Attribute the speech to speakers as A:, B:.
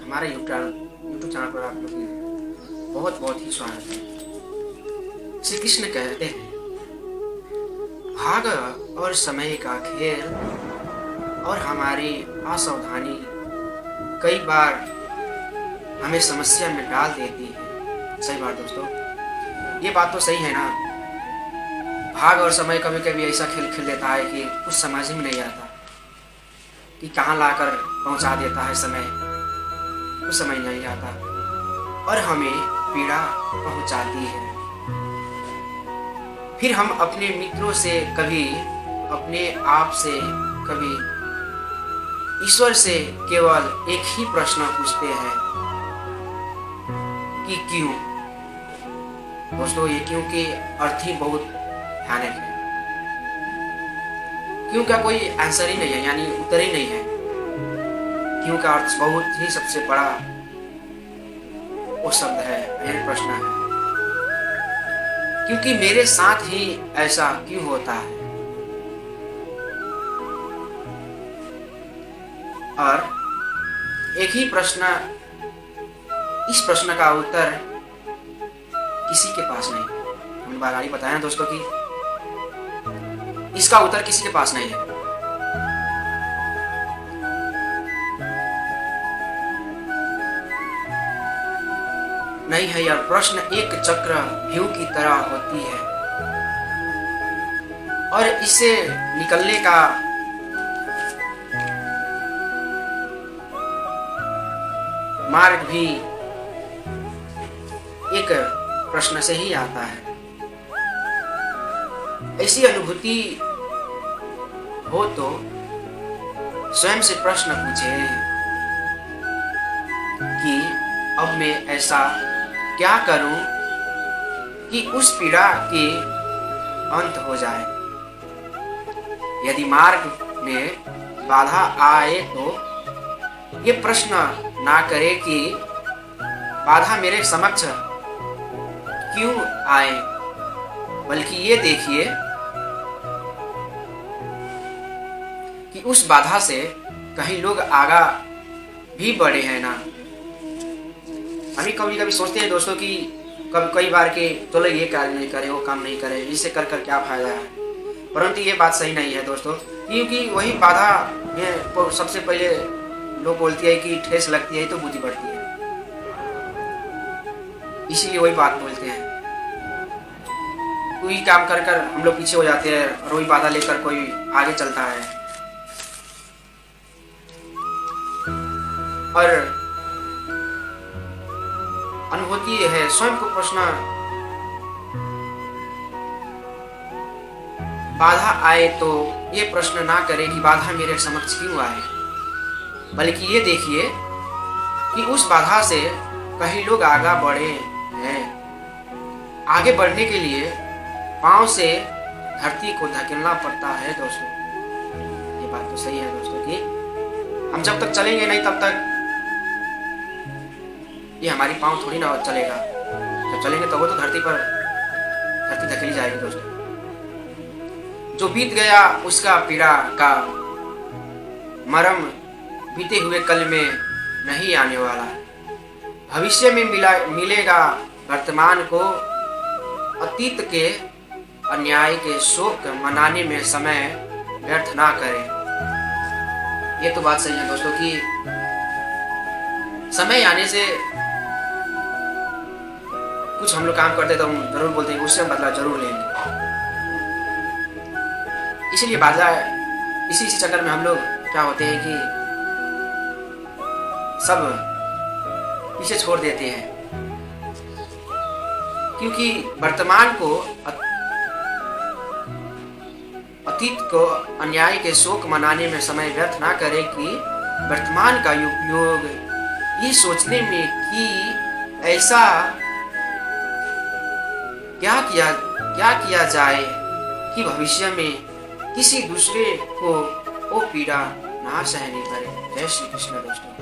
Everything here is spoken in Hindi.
A: हमारे यूट्यूब चैनल पर आप लोग की बहुत बहुत ही स्वागत है। श्री कृष्ण कहते हैं, भाग और समय का खेल और हमारी असावधानी कई बार हमें समस्या में डाल देती है। सही बात दोस्तों, ये बात तो सही है ना। भाग और समय कभी कभी ऐसा खेल खेल देता है कि कुछ समझ में नहीं आता कि कहाँ लाकर पहुँचा देता है समय, कुछ समझ नहीं आता और हमें पीड़ा पहुँचाती है। फिर हम अपने मित्रों से कभी, अपने आप से कभी, ईश्वर से केवल एक ही प्रश्न पूछते हैं कि क्यों। दोस्तों, ये क्यों के अर्थ ही बहुत भयानक है। क्यों का कोई आंसर ही नहीं है, यानी उत्तर ही नहीं है। क्यों का अर्थ बहुत ही सबसे बड़ा वो शब्द है, यह प्रश्न है। क्योंकि मेरे साथ ही ऐसा क्यों होता है। और एक ही प्रश्न, इस प्रश्न का उत्तर किसी के पास नहीं है। हमने बारी बताया ना दोस्तों कि इसका उत्तर किसी के पास नहीं है। नहीं है यह प्रश्न एक चक्रव्यूह की तरह होती है और इससे निकलने का मार्ग भी एक प्रश्न से ही आता है। ऐसी अनुभूति हो तो स्वयं से प्रश्न पूछे कि अब मैं ऐसा क्या करूं कि उस पीड़ा के अंत हो जाए। यदि मार्ग में बाधा आए तो ये प्रश्न ना करे कि बाधा मेरे समक्ष क्यों आए, बल्कि ये देखिए कि उस बाधा से कहीं लोग आगा भी बढ़े हैं ना। हम कभी कभी सोचते हैं दोस्तों कि कई बार के चलो ये कार्य नहीं करे, वो काम नहीं करे, इससे कर कर क्या फायदा है। परंतु ये बात सही नहीं है दोस्तों, क्योंकि वही बाधा में सबसे पहले लोग बोलती है कि ठेस लगती है तो बुद्धि बढ़ती है, इसीलिए वही बात बोलते हैं। कोई काम कर कर हम लोग पीछे हो जाते हैं और वही बाधा लेकर कोई आगे चलता है। और अनुभूति है स्वयं को प्रश्न, बाधा आए तो ये प्रश्न ना करे कि बाधा मेरे समक्ष क्यों आए, बल्कि ये देखिए कि उस बाधा से कहीं लोग आगे बढ़े हैं। आगे बढ़ने के लिए पांव से धरती को धकेलना पड़ता है दोस्तों। ये बात तो सही है दोस्तों कि हम जब तक चलेंगे नहीं तब तक ये हमारी पांव थोड़ी ना चलेगा। जब चलेंगे तो वो तो धरती धकेली जाएगी दोस्तों। जो बीत गया उसका पीड़ा का मरम बीते हुए कल में नहीं आने वाला। भविष्य में मिलेगा वर्तमान को। अतीत के अन्याय के शोक मनाने में समय व्यर्थ ना करें। ये तो बात सही है दोस्तों कि समय आने से कुछ हम लोग काम करते तो हम जरूर बोलते हैं उससे हम बदला जरूर लेंगे। इसीलिए बदला, इसी चक्कर में हम लोग क्या होते हैं कि सब पीछे छोड़ देते हैं। क्योंकि वर्तमान को, अतीत को अन्याय के शोक मनाने में समय व्यर्थ ना करे कि वर्तमान का उपयोग ये सोचने में कि ऐसा क्या किया जाए कि भविष्य में किसी दूसरे को वो पीड़ा ना सहनी पड़े। जय श्री कृष्ण दोस्तों।